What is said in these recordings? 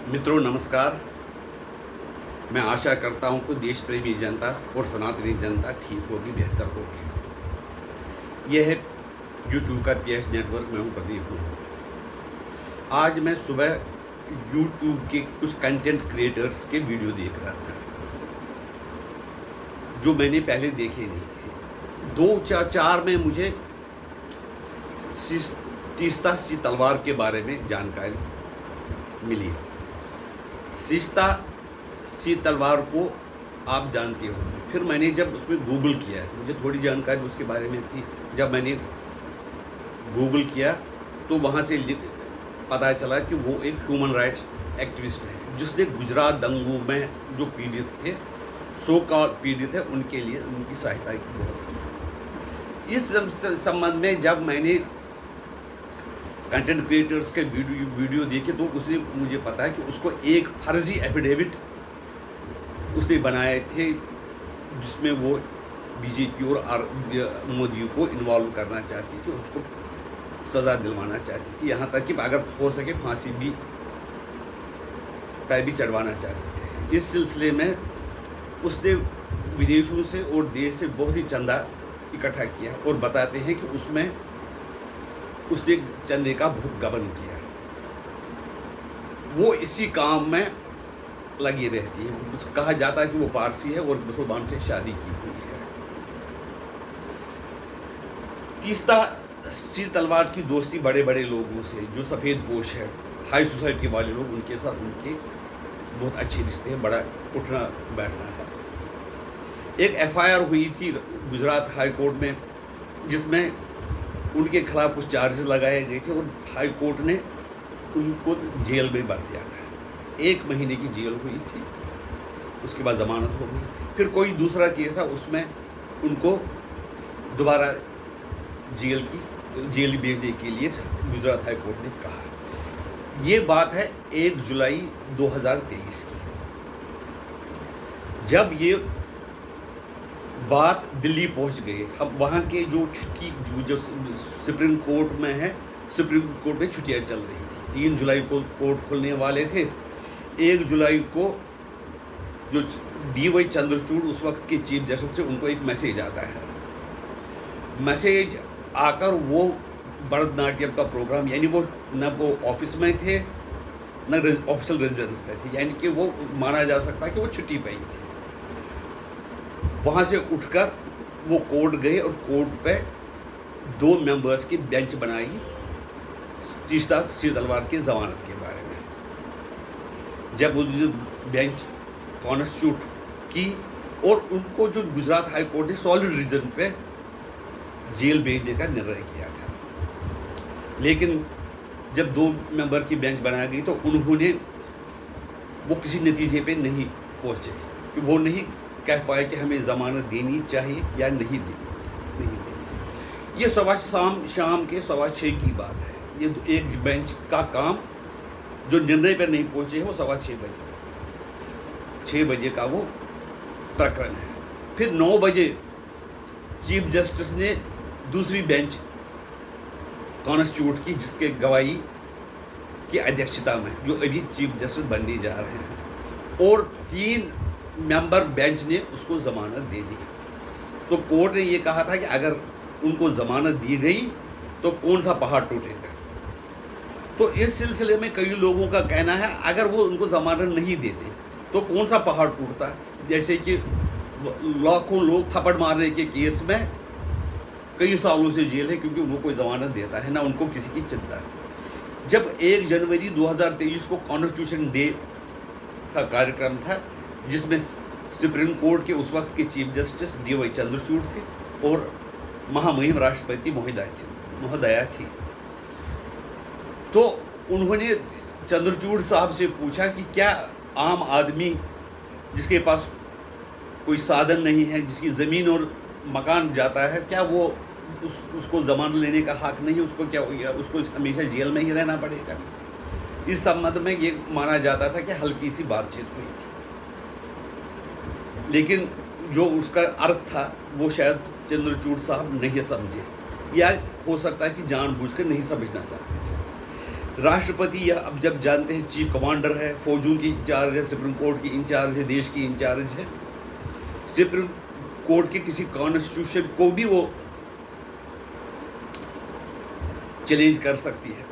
मित्रों नमस्कार। मैं आशा करता हूं कि देश प्रेमी जनता और सनातनी जनता ठीक होगी, बेहतर होगी। यह है यूट्यूब का पीएस नेटवर्क। मैं हूं प्रदीप हूँ। आज मैं सुबह यूट्यूब के कुछ कंटेंट क्रिएटर्स के वीडियो देख रहा था जो मैंने पहले देखे नहीं थे। दो चार में मुझे तीस्ता सी तलवार के बारे में जानकारी मिली। तीस्ता सी तलवार को आप जानते हो। फिर मैंने जब उसमें गूगल किया, मुझे थोड़ी जानकारी उसके बारे में थी। जब मैंने गूगल किया तो वहाँ से पता चला कि वो एक ह्यूमन राइट्स एक्टिविस्ट है जिसने गुजरात दंगों में जो पीड़ित थे, सो का पीड़ित है, उनके लिए उनकी सहायता की बहुत की। इस संबंध में जब मैंने कंटेंट क्रिएटर्स के वीडियो देखे तो उसने मुझे पता है कि उसको एक फर्जी एफिडेविट उसने बनाए थे जिसमें वो बीजेपी और मोदी को इन्वॉल्व करना चाहती थी, उसको सज़ा दिलवाना चाहती थी, यहाँ तक कि अगर हो सके फांसी भी चढ़वाना चाहती थी। इस सिलसिले में उसने विदेशों से और देश से बहुत ही चंदा इकट्ठा किया और बताते हैं कि उसमें उसने चंदे का बहुत गबन किया। वो इसी काम में लगी रहती है। कहा जाता है कि वो पारसी है और मुसलमान से शादी की हुई है। तीस्ता सी तलवार की दोस्ती बड़े बड़े लोगों से, जो सफ़ेद पोश है, हाई सोसाइटी वाले लोग, उनके साथ उनके बहुत अच्छे रिश्ते हैं, बड़ा उठना बैठना है। एक एफआईआर हुई थी गुजरात हाई कोर्ट में जिसमें उनके खिलाफ कुछ चार्जेस लगाए गए थे और हाई कोर्ट ने उनको जेल में भर दिया था। 1 महीने की जेल हुई थी, उसके बाद ज़मानत हो गई। फिर कोई दूसरा केस था, उसमें उनको दोबारा जेल भेजने के लिए गुजरात हाई कोर्ट ने कहा। ये बात है 1 जुलाई 2023 की। जब ये बात दिल्ली पहुंच गई, हम वहाँ के जो सुप्रीम कोर्ट में है, सुप्रीम कोर्ट में छुट्टियाँ चल रही थी। 3 जुलाई को कोर्ट खुलने वाले थे। 1 जुलाई को जो DY चंद्रचूड़ उस वक्त के चीफ जस्टिस थे, उनको एक मैसेज आता है। मैसेज आकर वो भरतनाट्यम का प्रोग्राम, यानी वो न वो ऑफिस में थे न ऑफिशियल रेजिडेंस पे थे, यानी कि वो माना जा सकता है कि वो छुट्टी पे ही थे। वहाँ से उठकर वो कोर्ट गए और कोर्ट पे 2 मेंबर्स की बेंच बनाई तीस्ता सी तलवार की ज़मानत के बारे में। जब उन्होंने बेंच कॉन्स्टिट्यूट की और उनको जो गुजरात हाई कोर्ट ने सॉलिड रीजन पे जेल भेजने का निर्णय किया था, लेकिन जब 2 मेंबर की बेंच बनाई गई तो उन्होंने वो किसी नतीजे पे नहीं पहुँचे कि वो नहीं कह पाए कि हमें ज़मानत देनी चाहिए या नहीं देनी चाहिए। ये शाम के 6:15 की बात है। ये एक बेंच का काम जो निर्णय पर नहीं पहुँचे हैं वो 6 बजे का वो प्रकरण है। फिर 9 बजे चीफ जस्टिस ने दूसरी बेंच कॉन्स्टिट्यूट की, जिसके गवाही की अध्यक्षता में जो अभी चीफ जस्टिस बनने जा रहे हैं, और 3 मेंबर बेंच ने उसको ज़मानत दे दी। तो कोर्ट ने ये कहा था कि अगर उनको ज़मानत दी गई तो कौन सा पहाड़ टूटेगा। तो इस सिलसिले में कई लोगों का कहना है अगर वो उनको ज़मानत नहीं देते तो कौन सा पहाड़ टूटता। जैसे कि लाखों लोग थप्पड़ मारने के केस में कई सालों से जेल है क्योंकि उनको कोई ज़मानत देता है ना, उनको किसी की चिंता है। जब 1 जनवरी 2023 को कॉन्स्टिट्यूशन डे का कार्यक्रम था जिसमें सुप्रीम कोर्ट के उस वक्त के चीफ जस्टिस DY चंद्रचूड़ थे और महामहिम राष्ट्रपति महोदया थी, तो उन्होंने चंद्रचूड़ साहब से पूछा कि क्या आम आदमी जिसके पास कोई साधन नहीं है, जिसकी ज़मीन और मकान जाता है, क्या वो उसको ज़मानत लेने का हक नहीं, उसको क्या उसको हमेशा जेल में ही रहना पड़ेगा। इस संबंध में ये माना जाता था कि हल्की सी बातचीत हुई थी, लेकिन जो उसका अर्थ था वो शायद चंद्रचूड़ साहब नहीं समझे, या हो सकता है कि जानबूझकर नहीं समझना चाहते थे। राष्ट्रपति या अब जब जानते हैं चीफ कमांडर है, फौजों की इंचार्ज है, सुप्रीम कोर्ट की इंचार्ज है, देश की इंचार्ज है, सुप्रीम कोर्ट के किसी कॉन्स्टिट्यूशन को भी वो चैलेंज कर सकती है,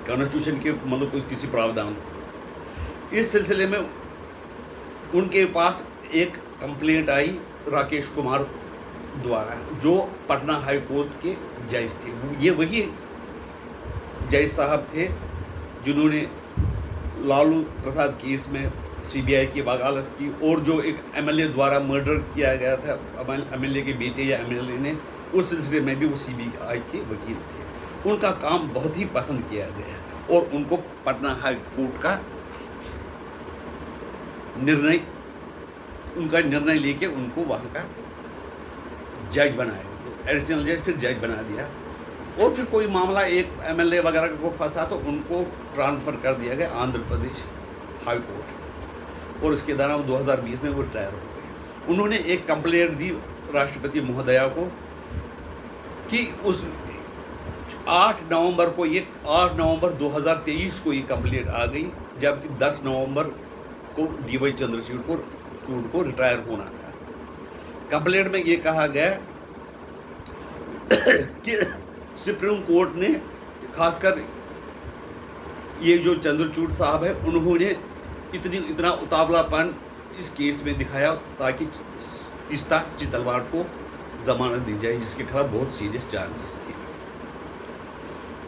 कॉन्स्टिट्यूशन के मतलब कोई किसी प्रावधान को। इस सिलसिले में उनके पास एक कंप्लेंट आई राकेश कुमार द्वारा, जो पटना हाई कोर्ट के जज थे। ये वही जज साहब थे जिन्होंने लालू प्रसाद केस में सीबीआई की वकालत की, और जो एक एमएलए द्वारा मर्डर किया गया था, एमएलए के बेटे या एमएलए ने, उस सिलसिले में भी वो सीबीआई के वकील थे। उनका काम बहुत ही पसंद किया गया और उनको पटना हाई कोर्ट का निर्णय लेके उनको वहाँ का जज बनाया, एडिशनल जज, फिर जज बना दिया। और फिर कोई मामला एक एमएलए वगैरह को फंसा तो उनको ट्रांसफ़र कर दिया गया आंध्र प्रदेश हाई कोर्ट, और उसके दौरान 2020 में वो रिटायर हो गए। उन्होंने एक कंप्लेंट दी राष्ट्रपति महोदया को कि उस 8 नवंबर 2023 को ये कंप्लेंट आ गई, जबकि 10 नवंबर को डीवाई चंद्रचूड़ को रिटायर होना था। कंप्लेंट में ये कहा गया कि सुप्रीम कोर्ट ने, खासकर ये जो चंद्रचूड़ साहब है, उन्होंने इतना उतावलापन इस केस में दिखाया ताकि तीस्ता सितलवाड़ को जमानत दी जाए, जिसके खिलाफ बहुत सीरियस चार्जेस थे।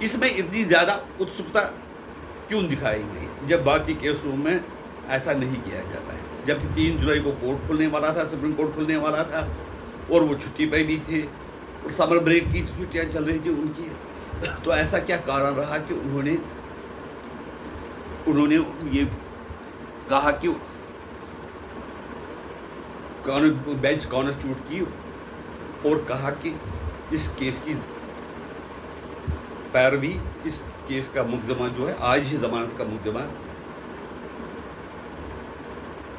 इसमें इतनी ज़्यादा उत्सुकता क्यों दिखाई गई जब बाकी केसों में ऐसा नहीं किया जाता है? जबकि 3 जुलाई को कोर्ट खुलने वाला था, सुप्रीम कोर्ट खुलने वाला था, और वो छुट्टी पे भी थे, और समर ब्रेक की छुट्टियाँ चल रही थी उनकी। तो ऐसा क्या कारण रहा कि उन्होंने ये कहा कि बेंच कॉन्स्टिट्यूट की और कहा कि इस केस की पैरवी, इस केस का मुकदमा जो है, आज ही जमानत का मुकदमा,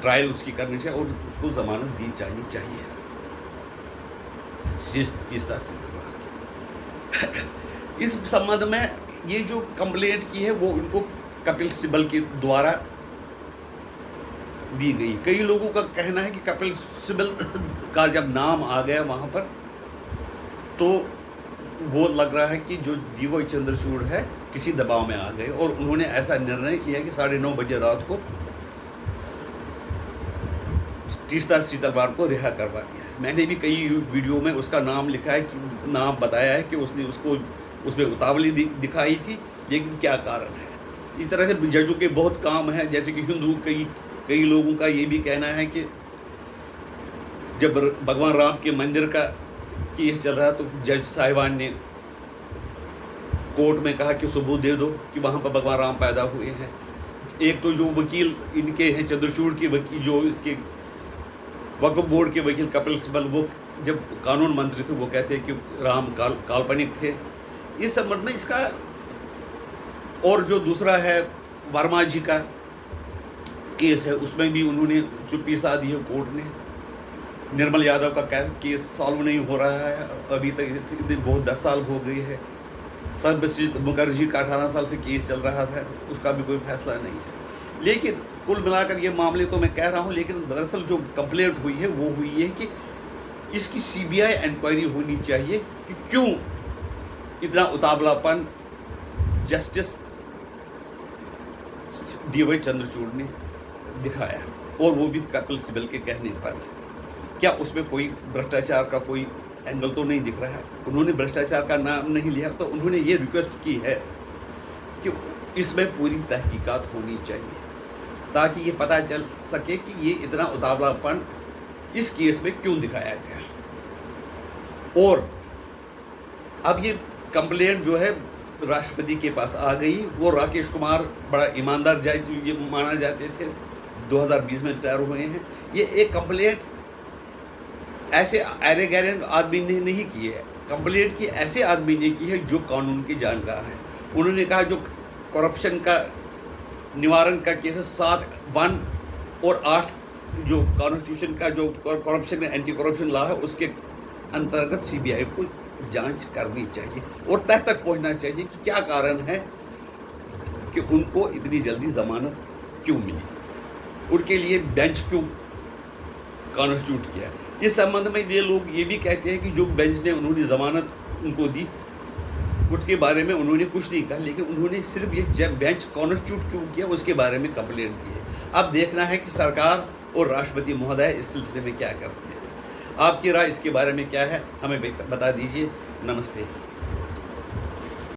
ट्रायल उसकी करनी चाहिए और उसको जमानत दी जानी चाहिए। इस संबंध में ये जो कंप्लेंट की है वो उनको कपिल सिब्बल के द्वारा दी गई। कई लोगों का कहना है कि कपिल सिब्बल का जब नाम आ गया वहाँ पर, तो वो लग रहा है कि जो डीवाई चंद्रचूड़ है किसी दबाव में आ गए और उन्होंने ऐसा निर्णय लिया कि 9:30 बजे रात को तीस्ता सितलवाड़ को रिहा करवा दिया। मैंने भी कई वीडियो में उसका नाम लिखा है, कि नाम बताया है कि उसने उसको उसमें उतावली दिखाई थी, लेकिन क्या कारण है। इस तरह से जजों के बहुत काम है। जैसे कि हिंदू कई लोगों का ये भी कहना है कि जब भगवान राम के मंदिर का केस चल रहा तो जज साहिबान ने कोर्ट में कहा कि सबूत दे दो कि वहाँ पर भगवान राम पैदा हुए हैं। एक तो जो वकील इनके हैं चंद्रचूड़ के वकील, जो इसके वक्फ बोर्ड के वकील कपिल सिब्बल, वो जब कानून मंत्री थे वो कहते हैं कि राम काल्पनिक थे। इस संबंध में इसका, और जो दूसरा है वर्मा जी का केस है, उसमें भी उन्होंने चुप्पी सा दी है कोर्ट ने। निर्मल यादव का केस सॉल्व नहीं हो रहा है अभी तक, बहुत 10 साल हो गए हैं। सर्वश्री मुखर्जी का 18 साल से केस चल रहा था, उसका भी कोई फैसला नहीं है। लेकिन कुल मिलाकर ये मामले तो मैं कह रहा हूँ, लेकिन दरअसल जो कंप्लेंट हुई है वो हुई है कि इसकी सीबीआई इंक्वायरी होनी चाहिए कि क्यों इतना उतावलापन जस्टिस डीवाई चंद्रचूड़ ने दिखाया, और वो भी कपिल सिब्बल के कहने पर। क्या उसमें कोई भ्रष्टाचार का कोई एंगल तो नहीं दिख रहा है? उन्होंने भ्रष्टाचार का नाम नहीं लिया, तो उन्होंने ये रिक्वेस्ट की है कि इसमें पूरी तहकीकात होनी चाहिए ताकि ये पता चल सके कि ये इतना उतावलापन इस केस में क्यों दिखाया गया। और अब ये कंप्लेंट जो है राष्ट्रपति के पास आ गई। वो राकेश कुमार बड़ा ईमानदार जज ये माना जाते थे, 2020 में रिटायर हुए हैं। ये एक कंप्लेंट ऐसे अरे गैरेंट आदमी ने नहीं की है, कंप्लेंट की ऐसे आदमी ने की है जो कानून की जानकार है। उन्होंने कहा जो करप्शन का निवारण का केस 7(1) और 8 जो कॉन्स्टिट्यूशन का जो करप्शन एंटी करप्शन लॉ है उसके अंतर्गत सीबीआई को जांच करनी चाहिए और तह तक पहुंचना चाहिए कि क्या कारण है कि उनको इतनी जल्दी जमानत क्यों मिली, उनके लिए बेंच क्यों कॉन्स्टिट्यूट किया। इस संबंध में ये लोग ये भी कहते हैं कि जो बेंच ने उन्होंने जमानत उनको दी उसके बारे में उन्होंने कुछ नहीं कहा, लेकिन उन्होंने सिर्फ ये बेंच कॉन्स्टिट्यूट क्यों किया उसके बारे में कंप्लेंट की है। अब देखना है कि सरकार और राष्ट्रपति महोदय इस सिलसिले में क्या करते हैं। आपकी राय इसके बारे में क्या है, हमें बता दीजिए। नमस्ते।